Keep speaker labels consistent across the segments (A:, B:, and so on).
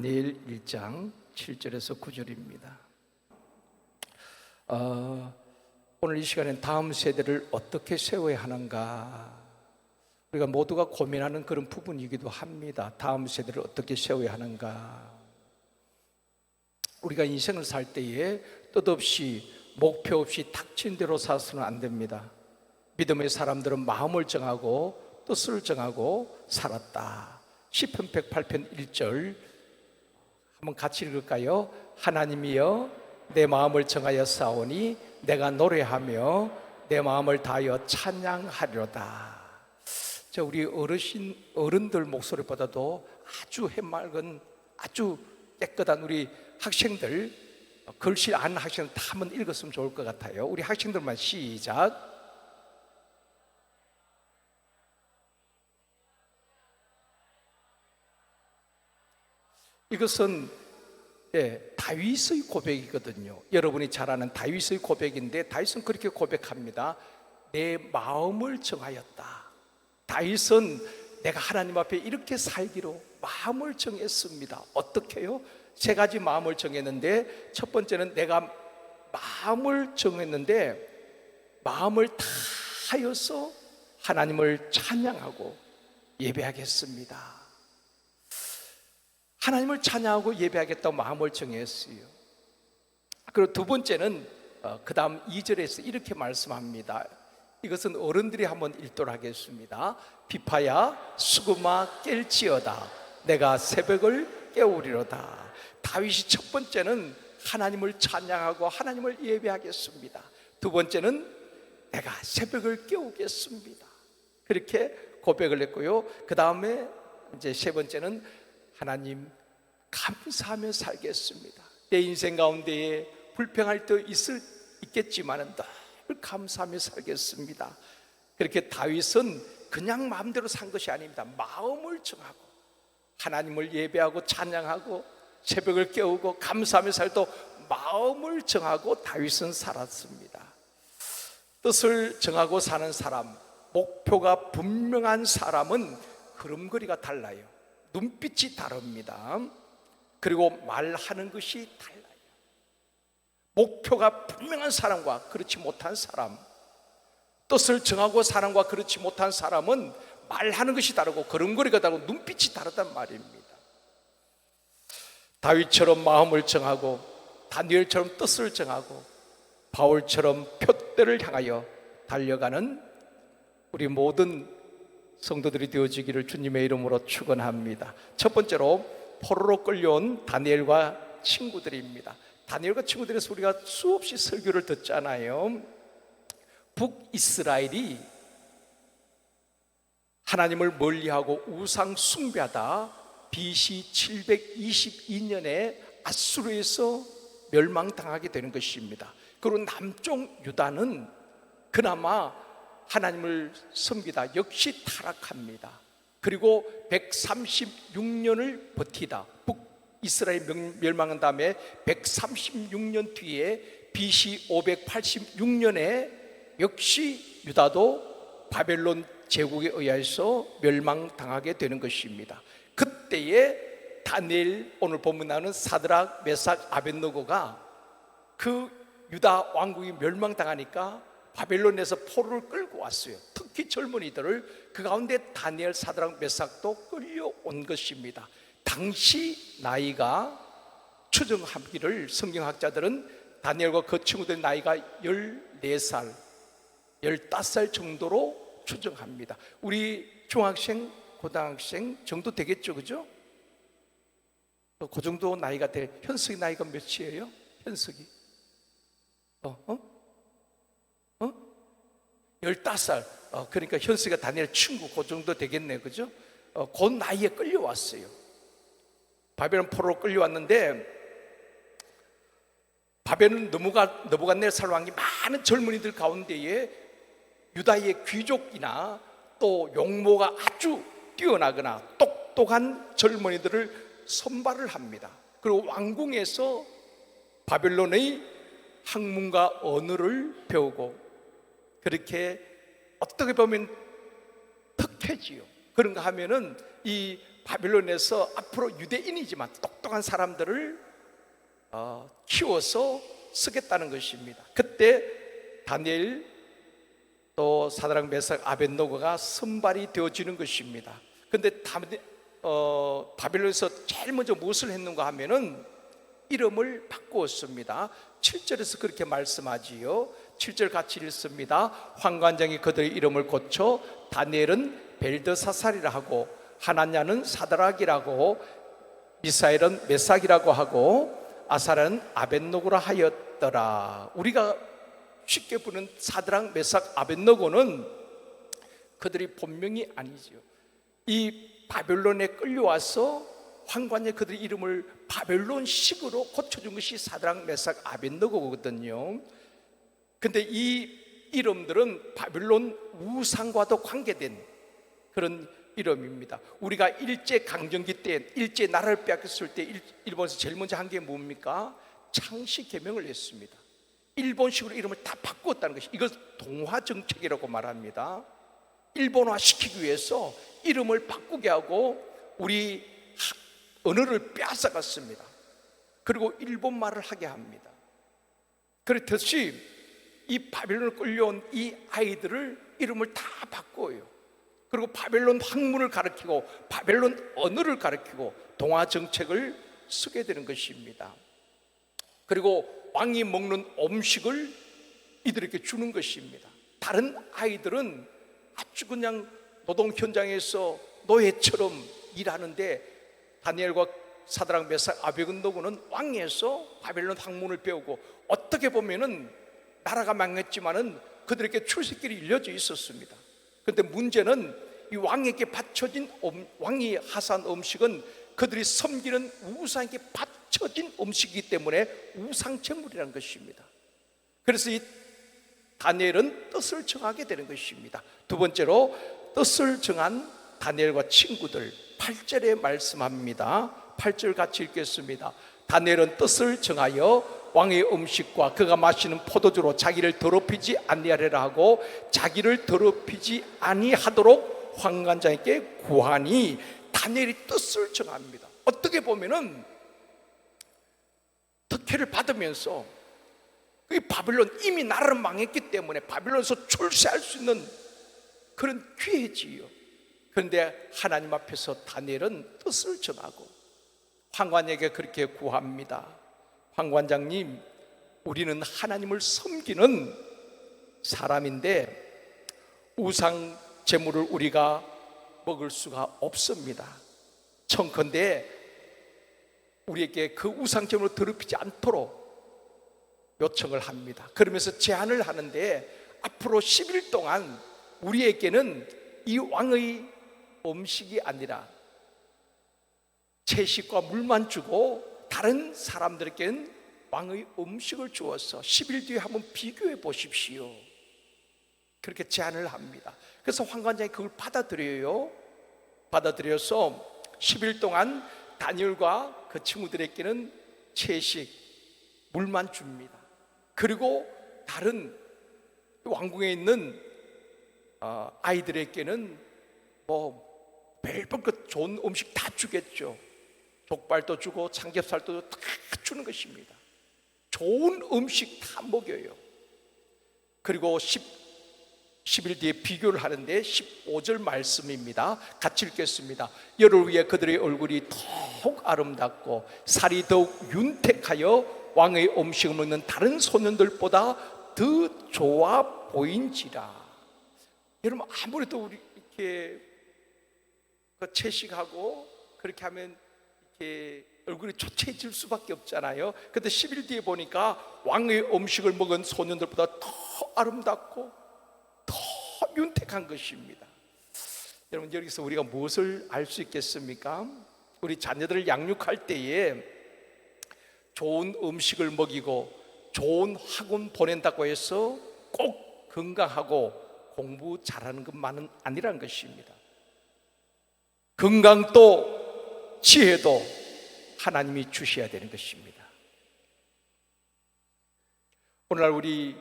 A: 다니엘 1장 7절에서 9절입니다. 오늘 이 시간엔 다음 세대를 어떻게 세워야 하는가, 우리가 모두가 고민하는 그런 부분이기도 합니다. 다음 세대를 어떻게 세워야 하는가. 우리가 인생을 살 때에 뜻없이 목표 없이 닥친 대로 살아서는 안 됩니다. 믿음의 사람들은 마음을 정하고 뜻을 정하고 살았다. 시편 108편 1절 한번 같이 읽을까요? 하나님이여 내 마음을 정하여 싸우니 내가 노래하며 내 마음을 다하여 찬양하리로다. 우리 어른들 목소리보다도 아주 해맑은, 아주 깨끗한 우리 학생들, 글씨 아는 학생들 다 한번 읽었으면 좋을 것 같아요. 우리 학생들만 시작. 이것은 다윗의 고백이거든요. 여러분이 잘 아는 다윗의 고백인데, 다윗은 그렇게 고백합니다. 내 마음을 정하였다. 다윗은 내가 하나님 앞에 이렇게 살기로 마음을 정했습니다. 어떻게요? 세 가지 마음을 정했는데, 첫 번째는 내가 마음을 정했는데 마음을 다하여서 하나님을 찬양하고 예배하겠습니다. 하나님을 찬양하고 예배하겠다고 마음을 정했어요. 그리고 두 번째는 그 다음 2절에서 이렇게 말씀합니다. 이것은 어른들이 한번 읽도록 하겠습니다. 비파야 수금아 깰지어다 내가 새벽을 깨우리로다. 다윗이 첫 번째는 하나님을 찬양하고 하나님을 예배하겠습니다. 두 번째는 내가 새벽을 깨우겠습니다. 그렇게 고백을 했고요. 그 다음에 이제 세 번째는 하나님 감사하며 살겠습니다. 내 인생 가운데에 불평할 때 있겠지만 늘 감사하며 살겠습니다. 그렇게 다윗은 그냥 마음대로 산 것이 아닙니다. 마음을 정하고 하나님을 예배하고 찬양하고 새벽을 깨우고 감사하며 살도 마음을 정하고 다윗은 살았습니다. 뜻을 정하고 사는 사람, 목표가 분명한 사람은 걸음걸이가 달라요. 눈빛이 다릅니다. 그리고 말하는 것이 달라요. 목표가 분명한 사람과 그렇지 못한 사람, 뜻을 정하고 사람과 그렇지 못한 사람은 말하는 것이 다르고 걸음걸이가 다르고 눈빛이 다르단 말입니다. 다윗처럼 마음을 정하고 다니엘처럼 뜻을 정하고 바울처럼 표대를 향하여 달려가는 우리 모든 성도들이 되어지기를 주님의 이름으로 축원합니다. 첫 번째로 포로로 끌려온 다니엘과 친구들입니다. 다니엘과 친구들에서 우리가 수없이 설교를 듣잖아요. 북이스라엘이 하나님을 멀리하고 우상 숭배하다 BC 722년에 아수르에서 멸망당하게 되는 것입니다. 그리고 남쪽 유다는 그나마 하나님을 섬기다 역시 타락합니다. 그리고 136년을 버티다 북이스라엘 멸망한 다음에 136년 뒤에 BC 586년에 역시 유다도 바벨론 제국에 의해서 멸망당하게 되는 것입니다. 그때에 다니엘, 오늘 본문 나오는 사드락, 메삭, 아벳느고가 그 유다 왕국이 멸망당하니까 바벨론에서 포로를 끌고 왔어요. 특히 젊은이들을. 그 가운데 다니엘, 사드락, 메삭도 끌려온 것입니다. 당시 나이가 추정하기를 성경학자들은 다니엘과 그 친구들 나이가 14살, 15살 정도로 추정합니다. 우리 중학생, 고등학생 정도 되겠죠, 그죠? 그 정도 나이가 돼. 현석이 나이가 몇이에요? 현석이 15살. 그러니까 현수가 다니엘 친구 그 정도 되겠네, 그죠? 그 나이에 끌려왔어요. 바벨론 포로로 끌려왔는데, 바벨론 느부갓네살 왕이 많은 젊은이들 가운데에 유다의 귀족이나 또 용모가 아주 뛰어나거나 똑똑한 젊은이들을 선발을 합니다. 그리고 왕궁에서 바벨론의 학문과 언어를 배우고, 그렇게 어떻게 보면 특혜지요. 그런가 하면은 이 바빌론에서 앞으로 유대인이지만 똑똑한 사람들을 키워서 쓰겠다는 것입니다. 그때 다니엘 또 사드락 메삭 아벳노고가 선발이 되어지는 것입니다. 그런데 바빌론에서 제일 먼저 무엇을 했는가 하면은 이름을 바꾸었습니다. 7절에서 그렇게 말씀하지요. 7절 같이 읽습니다. 환관장이 그들의 이름을 고쳐 다니엘은 벨드사살이라 하고 하나냐는 사드락이라고 미사엘은 메삭이라고 하고 아사랴는 아벳노고라 하였더라. 우리가 쉽게 부르는 사드락 메삭 아벳노고는 그들이 본명이 아니죠. 이 바벨론에 끌려와서 황관에 그들의 이름을 바벨론식으로 고쳐준 것이 사드락 메삭 아벳노고거든요. 근데 이 이름들은 바벨론 우상과도 관계된 그런 이름입니다. 우리가 일제강점기 때 일제 나라를 빼앗겼을 때 일본에서 제일 먼저 한 게 뭡니까? 창씨 개명을 했습니다. 일본식으로 이름을 다 바꾸었다는 것이, 이걸 동화정책이라고 말합니다. 일본화 시키기 위해서 이름을 바꾸게 하고 우리 언어를 빼앗아갔습니다. 그리고 일본말을 하게 합니다. 그렇듯이 이 바벨론을 끌려온 이 아이들을 이름을 다 바꿔요. 그리고 바벨론 학문을 가르치고 바벨론 언어를 가르치고 동화 정책을 쓰게 되는 것입니다. 그리고 왕이 먹는 음식을 이들에게 주는 것입니다. 다른 아이들은 아주 그냥 노동 현장에서 노예처럼 일하는데 다니엘과 사드락 메삭 아벳노고는 왕에서 바벨론 학문을 배우고 어떻게 보면은 나라가 망했지만은 그들에게 출세길이 열려져 있었습니다. 그런데 문제는 이 왕에게 바쳐진 왕이 하사한 음식은 그들이 섬기는 우상에게 바쳐진 음식이기 때문에 우상제물이라는 것입니다. 그래서 이 다니엘은 뜻을 정하게 되는 것입니다. 두 번째로 뜻을 정한 다니엘과 친구들, 8절에 말씀합니다. 8절 같이 읽겠습니다. 다니엘은 뜻을 정하여 왕의 음식과 그가 마시는 포도주로 자기를 더럽히지 아니하리라 하고 자기를 더럽히지 아니하도록 환관장에게 구하니, 다니엘이 뜻을 정합니다. 어떻게 보면은 특혜를 받으면서 이 바빌론, 이미 나라는 망했기 때문에 바빌론에서 출세할 수 있는 그런 기회지요. 그런데 하나님 앞에서 다니엘은 뜻을 정하고 환관에게 그렇게 구합니다. 환관장님, 우리는 하나님을 섬기는 사람인데 우상 제물을 우리가 먹을 수가 없습니다. 청컨대 우리에게 그 우상 제물을 더럽히지 않도록 요청을 합니다. 그러면서 제안을 하는데 앞으로 10일 동안 우리에게는 이 왕의 음식이 아니라 채식과 물만 주고 다른 사람들에게는 왕의 음식을 주어서 10일 뒤에 한번 비교해 보십시오. 그렇게 제안을 합니다. 그래서 환관장이 그걸 받아들여요. 받아들여서 10일 동안 다니엘과 그 친구들에게는 채식, 물만 줍니다. 그리고 다른 왕궁에 있는 아이들에게는 뭐 별별 그 좋은 음식 다 주겠죠. 족발도 주고 삼겹살도 다 주는 것입니다. 좋은 음식 다 먹여요. 그리고 10일 뒤에 비교를 하는데 15절 말씀입니다. 같이 읽겠습니다. 열흘 후에 그들의 얼굴이 더욱 아름답고 살이 더욱 윤택하여 왕의 음식을 먹는 다른 소년들보다 더 좋아 보인지라. 여러분, 아무래도 우리 이렇게 채식하고 그렇게 하면 이렇게 얼굴이 초췌해질 수밖에 없잖아요. 그런데 10일 뒤에 보니까 왕의 음식을 먹은 소년들보다 더 아름답고 더 윤택한 것입니다. 여러분, 여기서 우리가 무엇을 알 수 있겠습니까? 우리 자녀들을 양육할 때에 좋은 음식을 먹이고 좋은 학원 보낸다고 해서 꼭 건강하고 공부 잘하는 것만은 아니란 것입니다. 건강도 지혜도 하나님이 주셔야 되는 것입니다. 오늘날 우리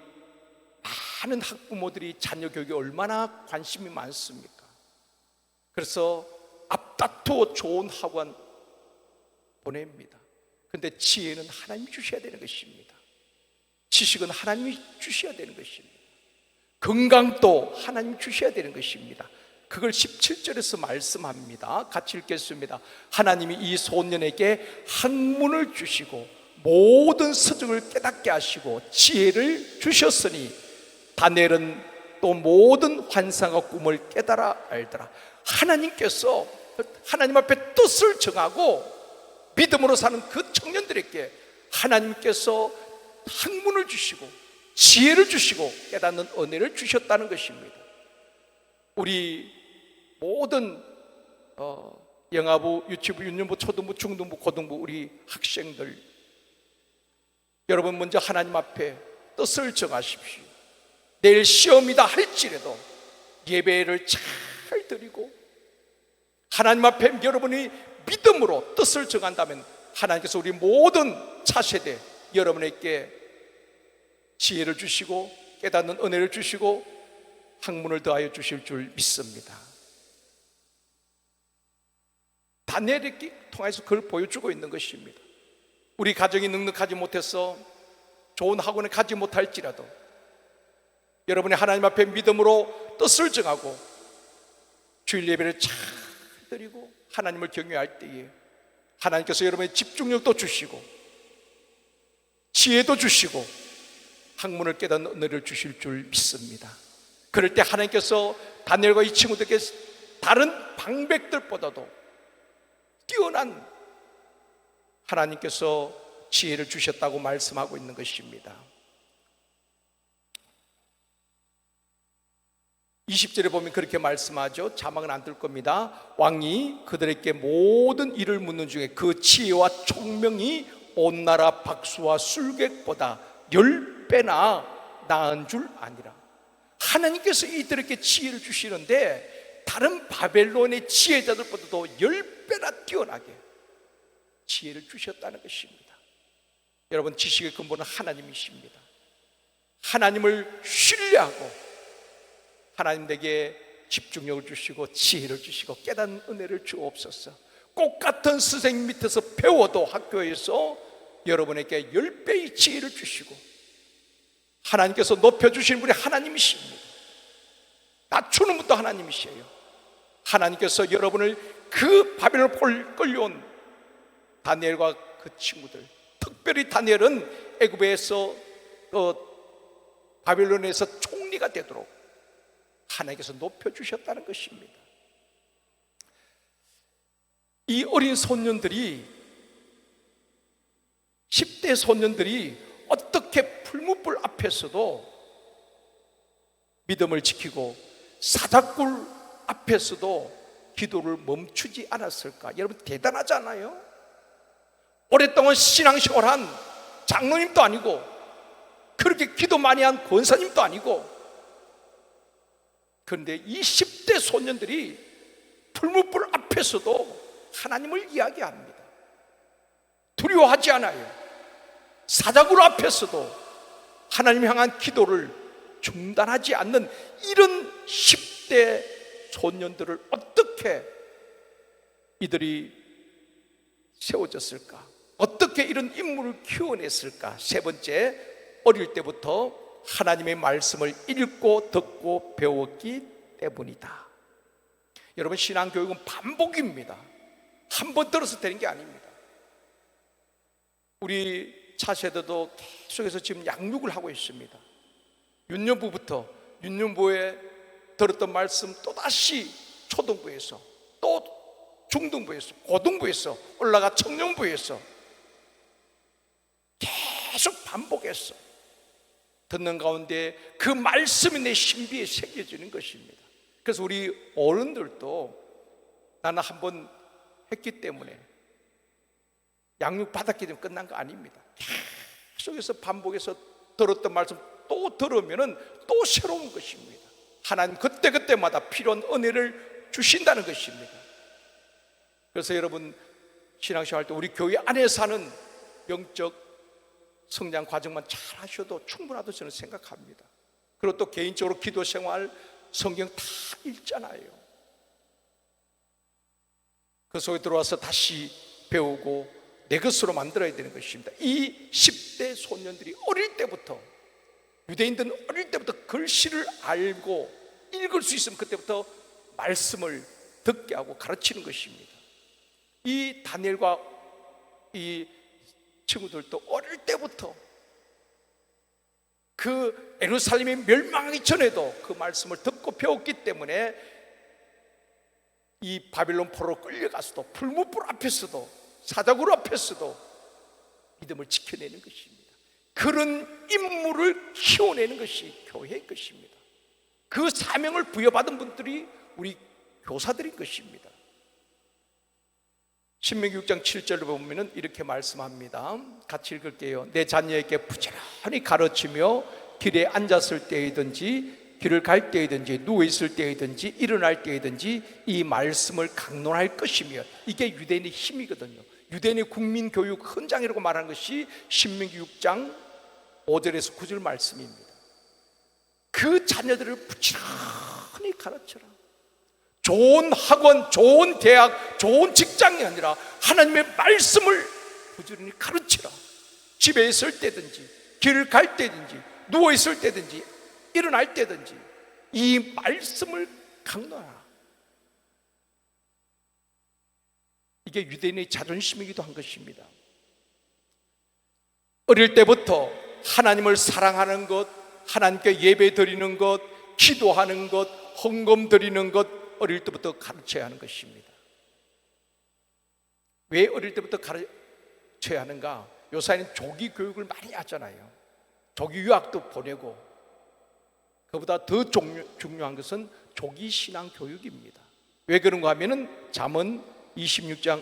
A: 많은 학부모들이 자녀 교육에 얼마나 관심이 많습니까? 그래서 앞다투어 좋은 학원 보냅니다. 근데 지혜는 하나님이 주셔야 되는 것입니다. 지식은 하나님이 주셔야 되는 것입니다. 건강도 하나님이 주셔야 되는 것입니다. 그걸 17절에서 말씀합니다. 같이 읽겠습니다. 하나님이 이 소년에게 학문을 주시고 모든 서적을 깨닫게 하시고 지혜를 주셨으니 다니엘은 또 모든 환상과 꿈을 깨달아 알더라. 하나님께서 하나님 앞에 뜻을 정하고 믿음으로 사는 그 청년들에게 하나님께서 학문을 주시고 지혜를 주시고 깨닫는 은혜를 주셨다는 것입니다. 우리 모든 영아부, 유치부, 유년부, 초등부, 중등부, 고등부 우리 학생들, 여러분 먼저 하나님 앞에 뜻을 정하십시오. 내일 시험이다 할지라도 예배를 잘 드리고 하나님 앞에 여러분이 믿음으로 뜻을 정한다면 하나님께서 우리 모든 차세대 여러분에게 지혜를 주시고 깨닫는 은혜를 주시고 학문을 더하여 주실 줄 믿습니다. 다니엘을 통해서 그걸 보여주고 있는 것입니다. 우리 가정이 넉넉하지 못해서 좋은 학원에 가지 못할지라도 여러분이 하나님 앞에 믿음으로 뜻을 정하고 주일 예배를 잘 드리고 하나님을 경외할 때에 하나님께서 여러분의 집중력도 주시고 지혜도 주시고 학문을 깨닫는 은혜를 주실 줄 믿습니다. 그럴 때 하나님께서 다니엘과 이 친구들에게 다른 방백들보다도 뛰어난 하나님께서 지혜를 주셨다고 말씀하고 있는 것입니다. 20절에 보면 그렇게 말씀하죠. 자막은 안 뜰 겁니다. 왕이 그들에게 모든 일을 묻는 중에 그 지혜와 총명이 온 나라 박수와 술객보다 10배나 나은 줄 아니라. 하나님께서 이들에게 지혜를 주시는데 다른 바벨론의 지혜자들보다도 10배나 뛰어나게 지혜를 주셨다는 것입니다. 여러분, 지식의 근본은 하나님이십니다. 하나님을 신뢰하고 하나님에게 집중력을 주시고 지혜를 주시고 깨닫는 은혜를 주옵소서. 똑같은 선생님 밑에서 배워도 학교에서 여러분에게 10배의 지혜를 주시고 하나님께서 높여주신 분이 하나님이십니다. 낮추는 분도 하나님이시에요. 하나님께서 여러분을 그 바벨론 끌려온 다니엘과 그 친구들, 특별히 다니엘은 애굽에서 바벨론에서 총리가 되도록 하나님께서 높여주셨다는 것입니다. 이 어린 소년들이 10대 소년들이 어떻게 풀무불 앞에서도 믿음을 지키고 사자굴 앞에서도 기도를 멈추지 않았을까? 여러분, 대단하잖아요. 오랫동안 신앙생활한 장로님도 아니고 그렇게 기도 많이 한 권사님도 아니고, 그런데 이 10대 소년들이 풀무불 앞에서도 하나님을 이야기합니다. 두려워하지 않아요. 사자굴 앞에서도 하나님 향한 기도를 중단하지 않는 이런 10대 소년들을 어떻게 이들이 세워졌을까? 어떻게 이런 인물을 키워냈을까? 세 번째, 어릴 때부터 하나님의 말씀을 읽고 듣고 배웠기 때문이다. 여러분, 신앙교육은 반복입니다. 한 번 들어서 되는 게 아닙니다. 우리 차세대도 계속해서 지금 양육을 하고 있습니다. 유년부부터 유년부에 들었던 말씀 또다시 초등부에서 또 중등부에서 고등부에서 올라가 청년부에서 계속 반복해서 듣는 가운데 그 말씀이 내 신비에 새겨지는 것입니다. 그래서 우리 어른들도 나는 한번 했기 때문에 양육 받았기 때문에 끝난 거 아닙니다. 계속해서 반복해서 들었던 말씀 또 들으면은 또 새로운 것입니다. 하나님 그때그때마다 필요한 은혜를 주신다는 것입니다. 그래서 여러분, 신앙생활 때 우리 교회 안에 사는 영적 성장 과정만 잘 하셔도 충분하다고 저는 생각합니다. 그리고 또 개인적으로 기도 생활 성경 다 읽잖아요. 그 속에 들어와서 다시 배우고 내 것으로 만들어야 되는 것입니다. 이 10대 소년들이 어릴 때부터, 유대인들은 어릴 때부터 글씨를 알고 읽을 수 있으면 그때부터 말씀을 듣게 하고 가르치는 것입니다. 이 다니엘과 이 친구들도 어릴 때부터 그 예루살렘이 멸망하기 전에도 그 말씀을 듣고 배웠기 때문에 이 바빌론 포로로 끌려가서도 풀무불 앞에서도 사자굴 앞에서도 믿음을 지켜내는 것입니다. 그런 인물을 키워내는 것이 교회의 것입니다. 그 사명을 부여받은 분들이 우리 교사들인 것입니다. 신명기 6장 7절을 보면 이렇게 말씀합니다. 같이 읽을게요. 내 자녀에게 부지런히 가르치며 길에 앉았을 때이든지 길을 갈 때이든지 누워있을 때이든지 일어날 때이든지 이 말씀을 강론할 것이며, 이게 유대인의 힘이거든요. 유대인의 국민교육 헌장이라고 말하는 것이 신명기 6장 5절에서 9절 말씀입니다. 그 자녀들을 부지런히 가르쳐라. 좋은 학원, 좋은 대학, 좋은 직장이 아니라 하나님의 말씀을 부지런히 가르치라. 집에 있을 때든지 길을 갈 때든지 누워있을 때든지 일어날 때든지 이 말씀을 강론하라. 이게 유대인의 자존심이기도 한 것입니다. 어릴 때부터 하나님을 사랑하는 것, 하나님께 예배 드리는 것, 기도하는 것, 헌금 드리는 것 어릴 때부터 가르쳐야 하는 것입니다. 왜 어릴 때부터 가르쳐야 하는가? 요새는 조기 교육을 많이 하잖아요. 조기 유학도 보내고, 그보다 더 중요한 것은 조기 신앙 교육입니다. 왜 그런가 하면은 잠언 22장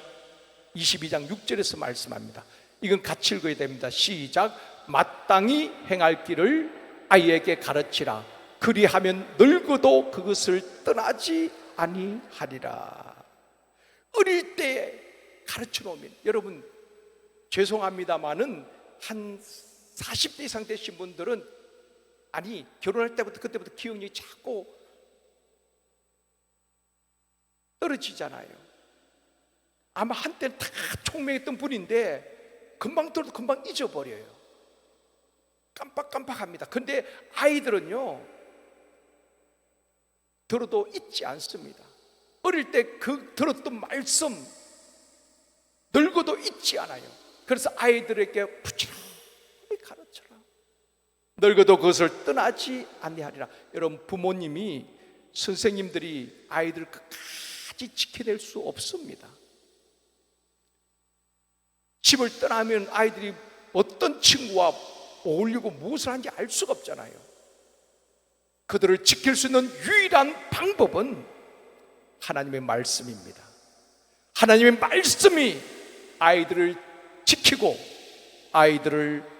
A: 6절에서 말씀합니다. 이건 같이 읽어야 됩니다. 시작. 마땅히 행할 길을 아이에게 가르치라. 그리하면 늙어도 그것을 떠나지 아니하리라. 어릴 때 가르쳐 놓으면, 여러분 죄송합니다마는 한 40대 이상 되신 분들은 결혼할 때부터 그때부터 기억력이 자꾸 떨어지잖아요. 아마 한때는 다 총명했던 분인데 금방 들어도 금방 잊어버려요. 깜빡깜빡합니다. 근데 아이들은요 들어도 잊지 않습니다. 어릴 때 그 들었던 말씀 늙어도 잊지 않아요. 그래서 아이들에게 부지런히 가르쳐라. 늙어도 그것을 떠나지 아니하리라. 여러분, 부모님이, 선생님들이 아이들을 끝까지 지켜낼 수 없습니다. 집을 떠나면 아이들이 어떤 친구와 어울리고 무엇을 하는지 알 수가 없잖아요. 그들을 지킬 수 있는 유일한 방법은 하나님의 말씀입니다. 하나님의 말씀이 아이들을 지키고 아이들을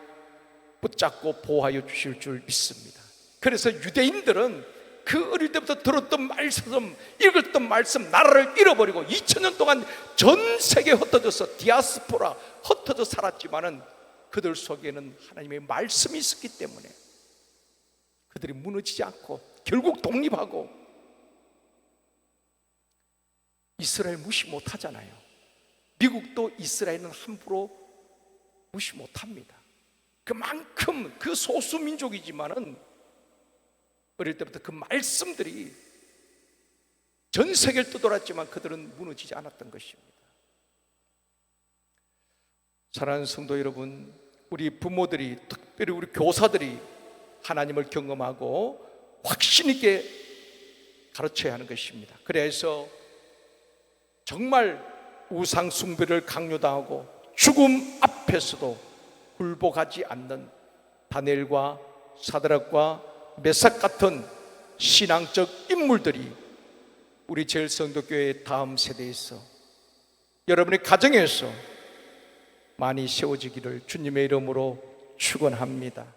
A: 붙잡고 보호하여 주실 줄 믿습니다. 그래서 유대인들은 그 어릴 때부터 들었던 말씀, 읽었던 말씀, 나라를 잃어버리고 2000년 동안 전 세계에 흩어져서 디아스포라 흩어져 살았지만은 그들 속에는 하나님의 말씀이 있었기 때문에 그들이 무너지지 않고 결국 독립하고, 이스라엘 무시 못하잖아요. 미국도 이스라엘은 함부로 무시 못합니다. 그만큼 그 소수민족이지만은 어릴 때부터 그 말씀들이 전 세계를 떠돌았지만 그들은 무너지지 않았던 것입니다. 사랑하는 성도 여러분, 우리 부모들이, 특별히 우리 교사들이 하나님을 경험하고 확신 있게 가르쳐야 하는 것입니다. 그래서 정말 우상 숭배를 강요당하고 죽음 앞에서도 굴복하지 않는 다니엘과 사드락과 메삭 같은 신앙적 인물들이 우리 제일성도교회 다음 세대에서, 여러분의 가정에서 많이 세워지기를 주님의 이름으로 축원합니다.